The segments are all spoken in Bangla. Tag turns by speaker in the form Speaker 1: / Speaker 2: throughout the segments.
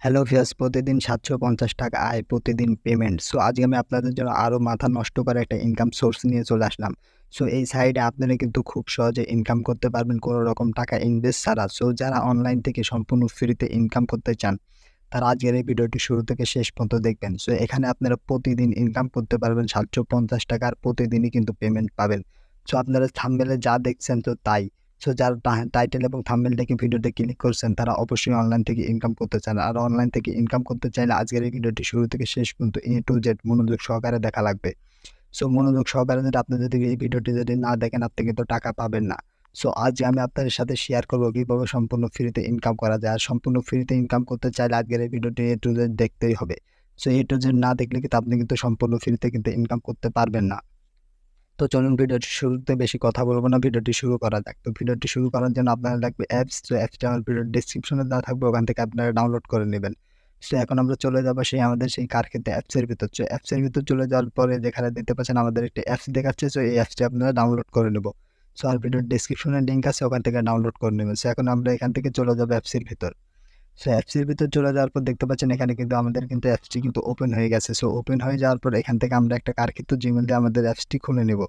Speaker 1: হ্যালো ভিউয়ার্স, প্রতিদিন ৳৭৫০ আয়, প্রতিদিন পেমেন্ট। সো আজকে আমি আপনাদের জন্য আরও মাথা নষ্ট করা একটা ইনকাম সোর্স নিয়ে চলে আসলাম। সো এই সাইডে আপনারা কিন্তু খুব সহজে ইনকাম করতে পারবেন কোনো রকম টাকা ইনভেস্ট ছাড়া। সো যারা অনলাইন থেকে সম্পূর্ণ ফ্রিতে ইনকাম করতে চান, তারা আজকের এই ভিডিওটি শুরু থেকে শেষ পর্যন্ত দেখবেন। সো এখানে আপনারা প্রতিদিন ইনকাম করতে পারবেন ৳৭৫০ আর প্রতিদিনই কিন্তু পেমেন্ট পাবেন। সো আপনারা থাম্বনেলে যা দেখছেন তো তাই। সো যারা টাইটেল এবং থাম্বনেল দেখে ভিডিওতে ক্লিক করছেন, তারা অবশ্যই অনলাইন থেকে ইনকাম করতে চান। আর অনলাইন থেকে ইনকাম করতে চাইলে আজকের এই ভিডিওটি শুরু থেকে শেষ পর্যন্ত A to Z মনোযোগ সহকারে দেখা লাগবে। সো মনোযোগ সহকারে আপনি যদি এই ভিডিওটি না দেখেন, আপনি কিন্তু টাকা পাবেন না। সো আজ আমি আপনাদের সাথে শেয়ার করব কিভাবে সম্পূর্ণ ফ্রিতে ইনকাম করা যায়। আর সম্পূর্ণ ফ্রিতে ইনকাম করতে চাইলে আজকের এই ভিডিওটি A to Z দেখতেই হবে। সো A to Z না দেখলে কিন্তু আপনি কিন্তু সম্পূর্ণ ফ্রিতে কিন্তু ইনকাম করতে পারবেন না। তো চলুন ভিডিওটি শুরুতে বেশি কথা বলব না, ভিডিওটি শুরু করা যাক। তো ভিডিওটি শুরু করার জন্য আপনার লাগবে অ্যাপস। তো অ্যাপসটা আমার ভিডিওর ডেসক্রিপশনে দেওয়া থাকবে, ওখান থেকে আপনারা ডাউনলোড করে নেবেন। সো এখন আমরা চলে যাব আমাদের সেই কারখাতে অ্যাপসের ভিতর। সো অ্যাপসের ভিতর চলে যাওয়ার পরে যেখানে দেখতে পাচ্ছেন আমাদের একটি অ্যাপস দেখাচ্ছে। সো এই অ্যাপসটি আপনারা ডাউনলোড করে নেব। সো আর ভিডিওর ডেসক্রিপশনে লিঙ্ক আছে, ওখান থেকে ডাউনলোড করে নেবেন। সো এখন আমরা এখান থেকে চলে যাব অ্যাপসের ভিতর। সো অ্যাপসের ভিতর চলে যাওয়ার পর দেখতে পাচ্ছেন এখানে কিন্তু আমাদের কিন্তু অ্যাপসটি কিন্তু ওপেন হয়ে গেছে। সো ওপেন হয়ে যাওয়ার পর এখান থেকে আমরা একটা কারখিত জিমেইল দিয়ে আমাদের অ্যাপসটি খুলে নেব।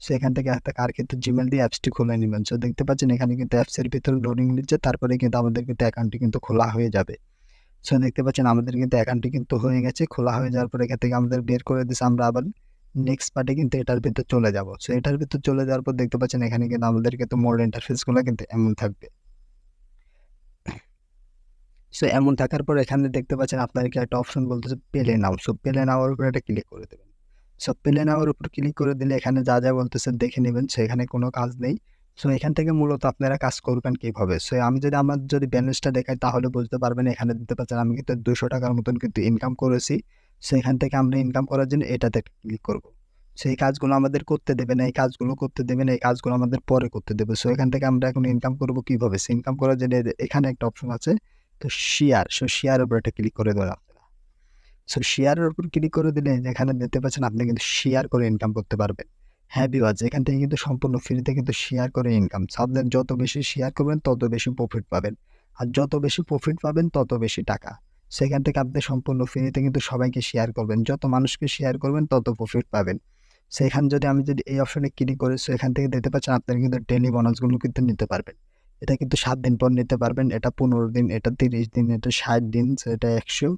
Speaker 1: সো এখান থেকে একটা কারখিত জিমেইল দিয়ে অ্যাপসটি খুলে নেবেন। সো দেখতে পাচ্ছেন এখানে কিন্তু অ্যাপসের ভিতরে লোডিং নিচ্ছে, তারপরে কিন্তু আমাদের কিন্তু অ্যাকাউন্টটি কিন্তু খোলা হয়ে যাবে। সো দেখতে পাচ্ছেন আমাদের কিন্তু অ্যাকাউন্টটি কিন্তু হয়ে গেছে। খোলা হয়ে যাওয়ার পর এখান থেকে আমাদের বের করে দিয়েছে। আমরা আবার নেক্সট পার্টে কিন্তু এটার ভিতর চলে যাব। সো এটার ভিতর চলে যাওয়ার পর দেখতে পাচ্ছেন এখানে কিন্তু আমাদের কিন্তু মোর ইন্টারফেসগুলো কিন্তু এমন থাকবে। সো এমন থাকার পর এখানে দেখতে পাচ্ছেন আপনাদেরকে একটা অপশন বলতেছে পেলে নাও। সো পেলে নাওয়ার উপর একটা ক্লিক করে দেবেন। সো পেলে নাওয়ার উপর ক্লিক করে দিলে এখানে যা যা বলতেছে দেখে নেবেন। সো এখানে কোনো কাজ নেই। সো এখান থেকে মূলত আপনারা কাজ করবেন কিভাবে? সো আমি যদি আমার ব্যালেন্সটা দেখাই, তাহলে বুঝতে পারবেন। এখানে দেখতে পাচ্ছেন আমি কিন্তু ৳200 মতন কিন্তু ইনকাম করেছি। সো এখান থেকে আমরা ইনকাম করার জন্য এটাতে ক্লিক করব। সো এই কাজগুলো আমাদের করতে দেবে না, এই কাজগুলো করতে দেবে না, এই কাজগুলো আমাদের পরে করতে দেবে। সো এখান থেকে আমরা এখন ইনকাম করব কিভাবে? সো ইনকাম করার জন্য এখানে একটা অপশন আছে। তো শেয়ারের উপর একটা ক্লিক করে দেবেন আপনারা। সো শেয়ারের উপর ক্লিক করে দিলে এখানে দেখতে পাচ্ছেন আপনি কিন্তু শেয়ার করে ইনকাম করতে পারবেন। হ্যাঁ ভিউয়ার্স, এখান থেকে কিন্তু সম্পূর্ণ ফ্রিতে কিন্তু শেয়ার করে ইনকাম। সো আপনি যত বেশি শেয়ার করবেন তত বেশি প্রফিট পাবেন। আর যত বেশি প্রফিট পাবেন তত বেশি টাকা। সেখান থেকে আপনি সম্পূর্ণ ফ্রিতে কিন্তু সবাইকে শেয়ার করবেন। যত মানুষকে শেয়ার করবেন তত প্রফিট পাবেন। সো এখানে আমি এই অপশনে ক্লিক করি, সো এখান থেকে দেখতে পাচ্ছেন আপনারা কিন্তু ডেইলি বোনাসগুলো কিন্তু নিতে পারবেন। এটা কিন্তু ৭ দিন পর নিতে পারবেন, এটা ১৫ দিন, এটা ৩০ দিন, এটা ৬০ দিন, সো এটা ১০০,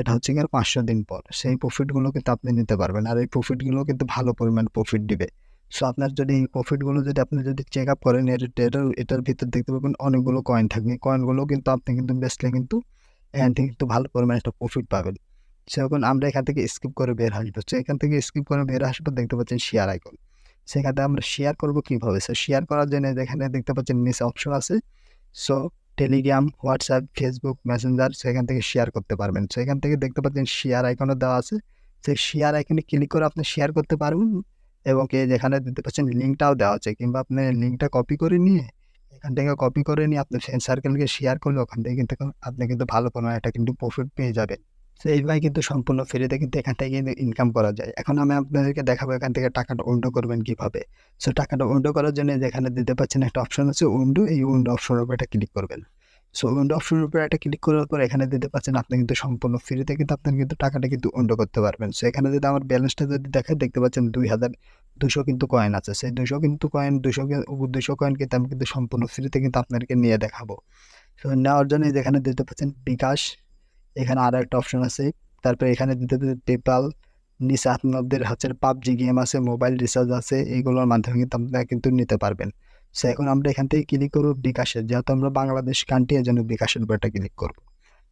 Speaker 1: এটা হচ্ছে গিয়ে ৫০০ দিন পর। সেই প্রফিটগুলো কিন্তু আপনি নিতে পারবেন। আর এই প্রফিটগুলো কিন্তু ভালো পরিমাণ প্রফিট দিবে। সো আপনার এই প্রফিটগুলো আপনি চেক আপ করেন, এটার ভিতর দেখতে পাবেন অনেকগুলো কয়েন থাকবে। কয়েনগুলো কিন্তু আপনি কিন্তু বেচলে কিন্তু এখান থেকে কিন্তু ভালো পরিমাণে একটা প্রফিট পাবেন। সো এখন আমরা এখান থেকে স্কিপ করে বের আসবো। সো এখান থেকে স্কিপ করে বের আসবো, দেখতে পাচ্ছেন শেয়ার আইকন। সেখান থেকে আমরা শেয়ার করব কিভাবে? সো শেয়ার করার জন্য যেখানে দেখতে পাচ্ছেন নিচে অপশন আছে। So Telegram, WhatsApp, Facebook, Messenger, সেখান থেকে শেয়ার করতে পারবেন। সো এখান থেকে দেখতে পাচ্ছেন শেয়ার আইকনও দেওয়া আছে। সেই শেয়ার আইকনে ক্লিক করে আপনি শেয়ার করতে পারবেন, এবং যেখানে দেখতে পাচ্ছেন লিঙ্কটাও দেওয়া আছে, কিংবা আপনি লিঙ্কটা কপি করে নিয়ে এখান থেকে কপি করে নিয়ে আপনি ফ্রেন্ড সার্কেলকে শেয়ার করলে ওখান থেকে কিন্তু আপনি কিন্তু ভালো পরিমাণে একটা কিন্তু প্রফিট পেয়ে যাবেন। সো এইভাবে কিন্তু সম্পূর্ণ ফ্রিতে কিন্তু এখান থেকে কিন্তু ইনকাম করা যায়। এখন আমি আপনাদেরকে দেখাবো এখান থেকে টাকাটা উইথড্র করবেন কিভাবে। সো টাকাটা উইথড্র করার জন্য যেখানে দিতে পাচ্ছেন একটা অপশন আছে উইন্ডো, এই উইন্ডো অপশনের উপর একটা ক্লিক করবেন। সো উইন্ডো অপশনের উপর একটা ক্লিক করার পর এখানে দিতে পাচ্ছেন আপনি কিন্তু সম্পূর্ণ ফ্রিতে কিন্তু আপনার কিন্তু টাকাটা কিন্তু উইথড্র করতে পারবেন। সো এখানে আমার ব্যালেন্সটা দেখায়, দেখতে পাচ্ছেন ২,২০০ কিন্তু কয়েন আছে। সেই ২০০ কিন্তু কয়েন ২০০ কয়েন কিন্তু আমি কিন্তু সম্পূর্ণ ফ্রিতে কিন্তু আপনাদেরকে নিয়ে দেখাবো। সো নেওয়ার জন্য যেখানে দিতে পাচ্ছেন বিকাশ, এখানে আরো একটা অপশন আছে। তারপরে এখানে দিতে পেপাল, নিচে আপনাদের হচ্ছে পাবজি গেম আছে, মোবাইল রিচার্জ আছে, এগুলোর মাধ্যমে কিন্তু আপনারা কিন্তু নিতে পারবেন। সো এখন আমরা এখান থেকে ক্লিক করব বিকাশের, যেহেতু আমরা বাংলাদেশ কান্ট্রি, এর জন্য বিকাশের উপর একটা ক্লিক করব।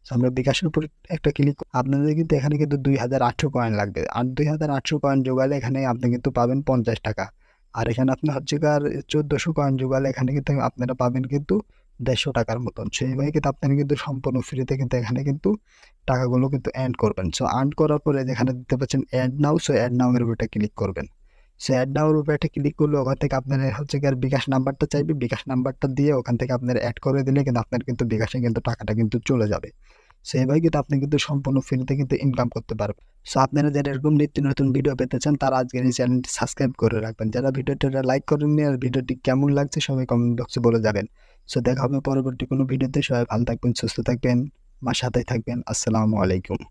Speaker 1: সো আমরা বিকাশের উপর একটা ক্লিক, আপনাদের কিন্তু এখানে কিন্তু ২,৮০০ কয়েন লাগবে। আর ২,৮০০ কয়েন জোগালে এখানে আপনি কিন্তু পাবেন ৳৫০। আর এখানে আপনার হচ্ছে গিয়ে ১৪০০ কয়েন জোগালে এখানে কিন্তু আপনারা পাবেন কিন্তু ৳১৫০ মতন। সো এইভাবে কিন্তু আপনারা কিন্তু সম্পূর্ণ ফ্রিতে কিন্তু এখানে কিন্তু টাকাগুলো কিন্তু এন্ড করবেন। সো আর্ন করার পরে যেখানে দেখতে পাচ্ছেন এড নাও, সো এড নাও এর উপর একটা ক্লিক করবেন। সো এড নাও এর উপর একটা ক্লিক করলে ওখান থেকে আপনার হচ্ছে গিয়ে বিকাশ নাম্বারটা চাইবে। বিকাশ নাম্বারটা দিয়ে ওখান থেকে আপনারা এড করে দিলে কিন্তু আপনার কিন্তু বিকাশে কিন্তু টাকাটা কিন্তু চলে যাবে। সো এভাবে কিন্তু আপনি কিন্তু সম্পূর্ণ ফ্রিতে কিন্তু ইনকাম করতে পারবেন। সো আপনারা যারা এরকম নিত্য নতুন ভিডিও পেতে চান, তারা আজকের এই চ্যানেলটি সাবস্ক্রাইব করে রাখবেন। যারা ভিডিওটা লাইক করেননি আর ভিডিওটি কেমন লাগছে সবাই কমেন্ট বক্সে বলে যাবেন। সো দেখা হবে পরবর্তী কোনো ভিডিওতে। সবাই ভালো থাকবেন, সুস্থ থাকবেন। আমার সাথেই থাকবেন। আসসালামু আলাইকুম।